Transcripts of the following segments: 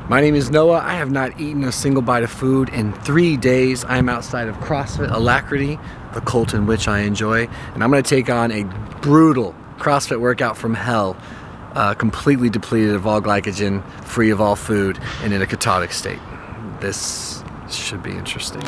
My name is Noah. I have not eaten a single bite of food in 3 days. I am outside of CrossFit Alacrity, the cult in which I enjoy, and I'm gonna take on a brutal CrossFit workout from hell, completely depleted of all glycogen, free of all food, and in a ketotic state. This should be interesting.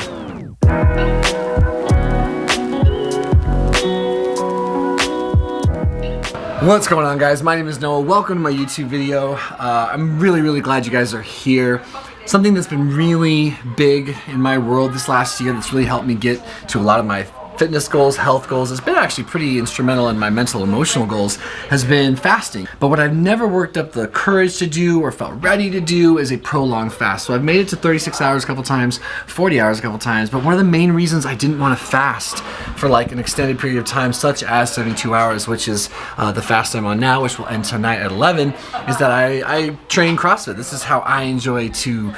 What's going on, guys? My name is Noah. Welcome to my YouTube video. I'm really glad you guys are here. Something that's been really big in my world this last year that's really helped me get to a lot of my fitness goals, health goals. It's been actually pretty instrumental in my mental, emotional goals, has been fasting. But what I've never worked up the courage to do or felt ready to do is a prolonged fast. So I've made it to 36 hours a couple times, 40 hours a couple times, but one of the main reasons I didn't want to fast for like an extended period of time, such as 72 hours, which is the fast I'm on now, which will end tonight at 11, is that I train CrossFit. This is how I enjoy to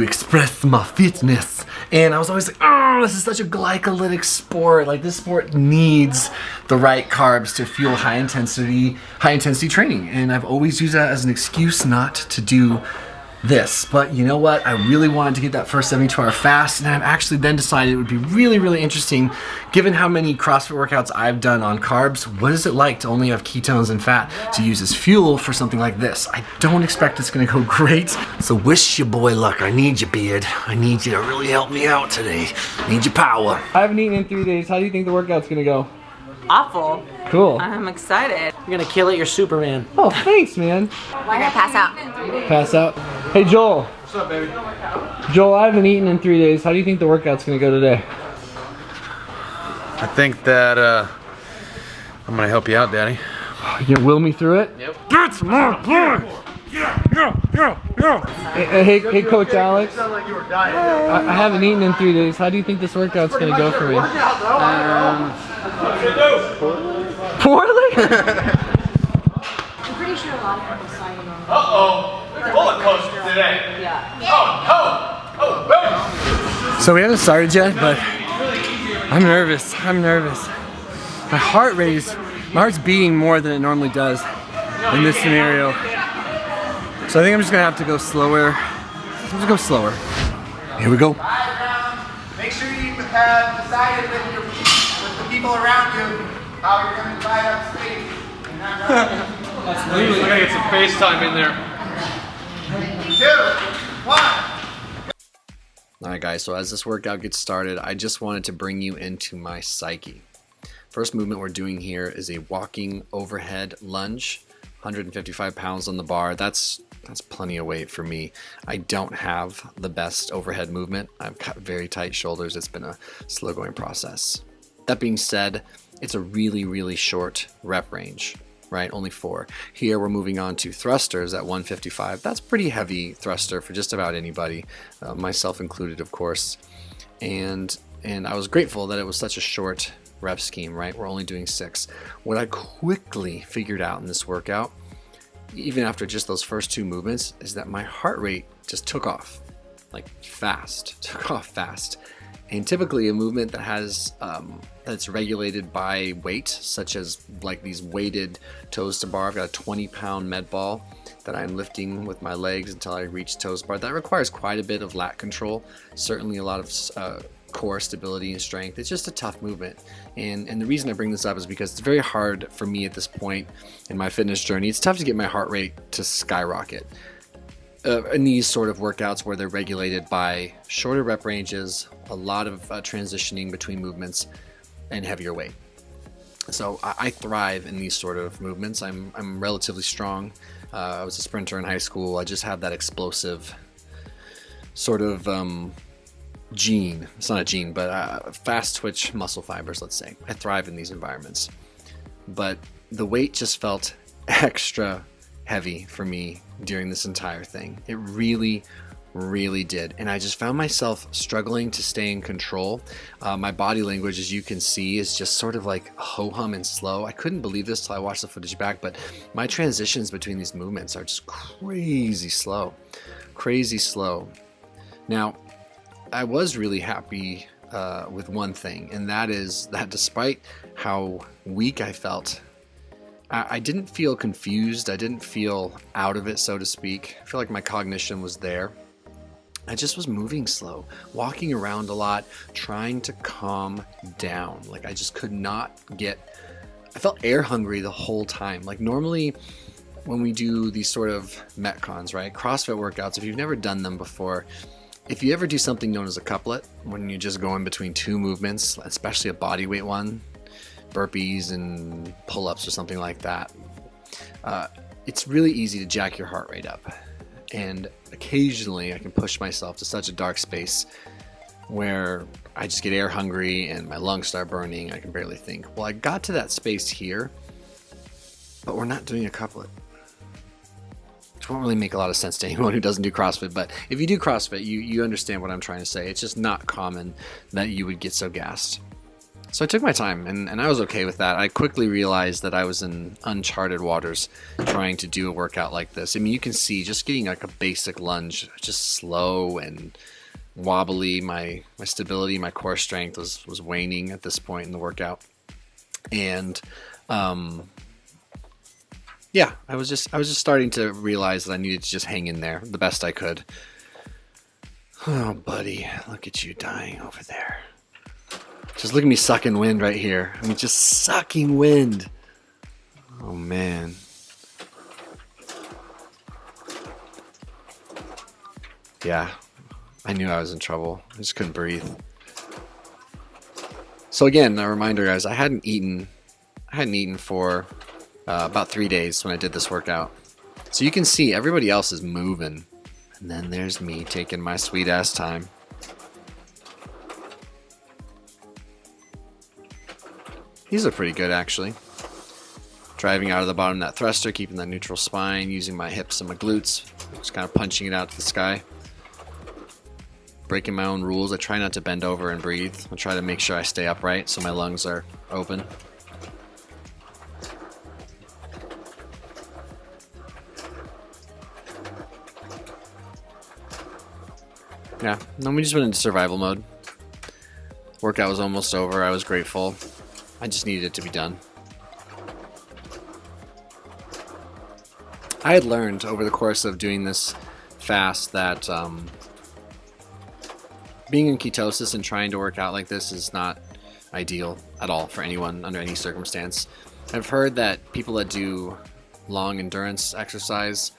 express my fitness. And I was always like, oh, this is such a glycolytic sport. Like, this sport needs the right carbs to fuel high intensity training. And I've always used that as an excuse not to do this. But you know what? I really wanted to get that first 72-hour fast, and I've actually then decided it would be really interesting, given how many CrossFit workouts I've done on carbs. What is it like to only have ketones and fat to use as fuel for something like this? I don't expect it's gonna go great, so wish your boy luck. I need you, Beard. I need you to really help me out today. I need your power. I haven't eaten in 3 days. How do you think the workout's gonna go? Awful. Cool. I'm excited. You're gonna kill it, you're Superman. Oh, thanks, man. We're gonna pass out. Pass out. Hey, Joel. What's up, baby? Joel, I haven't eaten in 3 days. How do you think the workout's gonna go today? I think that I'm gonna help you out, Daddy. You gonna will me through it? Yep. That's my blood! Hey, Coach Alex. I haven't eaten in 3 days. How do you think this workout's gonna go for me? Poorly? I'm pretty sure a lot of people saw you on. Uh-oh, roller coaster today. Yeah. Oh, So we haven't started yet, but I'm nervous. My heart's beating more than it normally does in this scenario. So I think I'm just gonna have to go slower. Here we go. Make sure you have decided with the people around you how you're going to divide up space. we're gonna get some FaceTime in there. 2, 1. Alright guys, so as this workout gets started, I just wanted to bring you into my psyche. First movement we're doing here is a walking overhead lunge, 155 pounds on the bar. That's plenty of weight for me. I don't have the best overhead movement. I've got very tight shoulders. It's been a slow going process. That being said, it's a really short rep range, right? Only 4. Here we're moving on to thrusters at 155. That's pretty heavy thruster for just about anybody, myself included, of course. And I was grateful that it was such a short rep scheme, right? We're only doing 6. What I quickly figured out in this workout, even after just those first 2 movements, is that my heart rate just took off, like took off fast. And typically a movement that has that's regulated by weight, such as like these weighted toes to bar. I've got a 20-pound med ball that I'm lifting with my legs until I reach toes to bar. That requires quite a bit of lat control, certainly a lot of core stability and strength. It's just a tough movement. And the reason I bring this up is because it's very hard for me at this point in my fitness journey. It's tough to get my heart rate to skyrocket. In these sort of workouts where they're regulated by shorter rep ranges, a lot of transitioning between movements, and heavier weight. So I thrive in these sort of movements. I'm relatively strong. I was a sprinter in high school. I just have that explosive sort of gene. It's not a gene, but fast twitch muscle fibers, let's say. I thrive in these environments. But the weight just felt extra heavy for me during this entire thing. It really did. And I just found myself struggling to stay in control. My body language, as you can see, is just sort of like ho-hum and slow. I couldn't believe this till I watched the footage back, but my transitions between these movements are just crazy slow. Now, I was really happy with one thing, and that is that despite how weak I felt I didn't feel confused. I didn't feel out of it, so to speak. I feel like my cognition was there. I just was moving slow, walking around a lot, trying to calm down. Like I just could not get, I felt air hungry the whole time. Like normally when we do these sort of Metcons, right? CrossFit workouts, if you've never done them before, if you ever do something known as a couplet, when you just go in between two movements, especially a body weight one, burpees and pull-ups or something like that, it's really easy to jack your heart rate up. And occasionally I can push myself to such a dark space where I just get air hungry and my lungs start burning. I can barely think. Well, I got to that space here, but we're not doing a couplet, which won't really make a lot of sense to anyone who doesn't do CrossFit. But if you do CrossFit, you understand what I'm trying to say. It's just not common that you would get so gassed. So I took my time, and I was okay with that. I quickly realized that I was in uncharted waters trying to do a workout like this. I mean, you can see just getting like a basic lunge, just slow and wobbly. My stability, my core strength was waning at this point in the workout. And yeah, I was just starting to realize that I needed to just hang in there the best I could. Oh, buddy, look at you dying over there. Just look at me sucking wind right here. I mean, just sucking wind. Oh, man. Yeah, I knew I was in trouble. I just couldn't breathe. So again, a reminder, guys, I hadn't eaten for about 3 days when I did this workout. So you can see everybody else is moving. And then there's me taking my sweet ass time. These are pretty good, actually. Driving out of the bottom of that thruster, keeping that neutral spine, using my hips and my glutes, just kind of punching it out to the sky. Breaking my own rules. I try not to bend over and breathe. I try to make sure I stay upright so my lungs are open. Yeah, then we just went into survival mode. Workout was almost over. I was grateful. I just needed it to be done. I had learned over the course of doing this fast that being in ketosis and trying to work out like this is not ideal at all for anyone under any circumstance. I've heard that people that do long endurance exercise,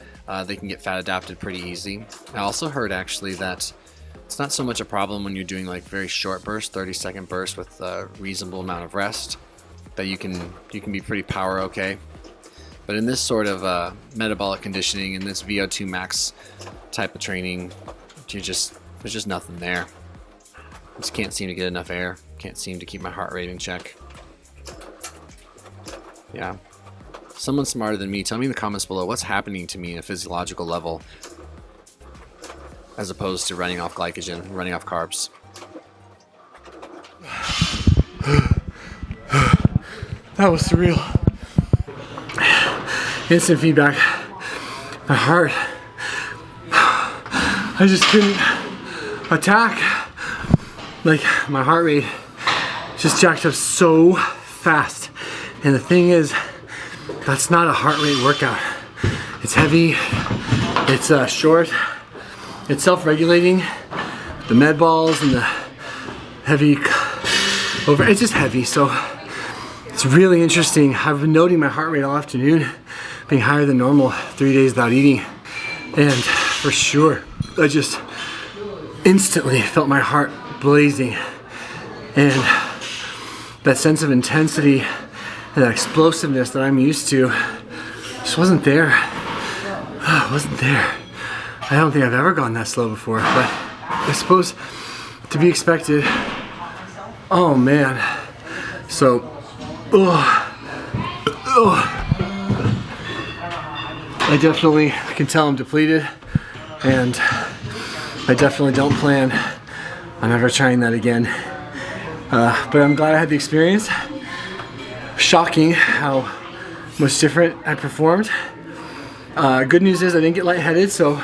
they can get fat adapted pretty easy. I also heard actually that it's not so much a problem when you're doing like very short bursts, 30-second bursts with a reasonable amount of rest, that you can be pretty power okay. But in this sort of metabolic conditioning, in this VO2 max type of training, there's just nothing there. I just can't seem to get enough air. Can't seem to keep my heart rate in check. Yeah. Someone smarter than me, tell me in the comments below what's happening to me at a physiological level as opposed to running off glycogen, running off carbs. That was surreal. Instant feedback. My heart. I just couldn't attack. Like, my heart rate just jacked up so fast. And the thing is, that's not a heart rate workout. It's heavy. It's short. It's self-regulating. The med balls and the heavy it's just heavy. So it's really interesting. I've been noting my heart rate all afternoon being higher than normal 3 days without eating. And for sure, I just instantly felt my heart blazing. And that sense of intensity and that explosiveness that I'm used to just wasn't there. It wasn't there. I don't think I've ever gone that slow before, but I suppose to be expected. Oh man. So, I definitely can tell I'm depleted, and I definitely don't plan on ever trying that again. But I'm glad I had the experience. Shocking how much different I performed. Good news is I didn't get lightheaded, so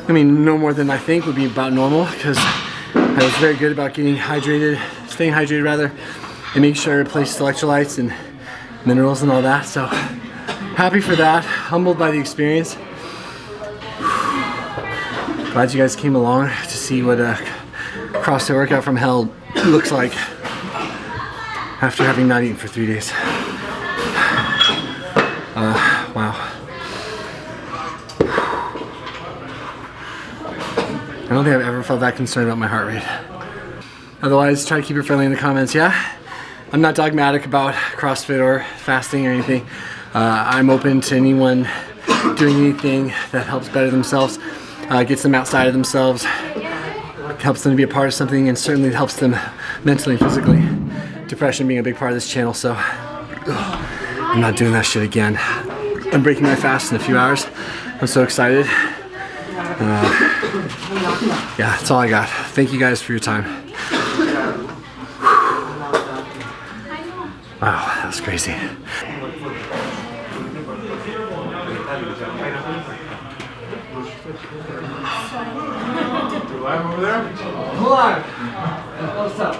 I mean, no more than I think would be about normal, because I was very good about staying hydrated rather, and making sure I replaced electrolytes and minerals and all that. So happy for that, humbled by the experience. Glad you guys came along to see what a CrossFit workout from hell looks like after having not eaten for 3 days. Wow. I don't think I've ever felt that concerned about my heart rate. Otherwise, try to keep it friendly in the comments, yeah? I'm not dogmatic about CrossFit or fasting or anything. I'm open to anyone doing anything that helps better themselves, gets them outside of themselves, helps them to be a part of something, and certainly helps them mentally and physically. Depression being a big part of this channel, so I'm not doing that shit again. I'm breaking my fast in a few hours. I'm so excited. Yeah, that's all I got. Thank you guys for your time. Wow, that was crazy. Hold on. What's up?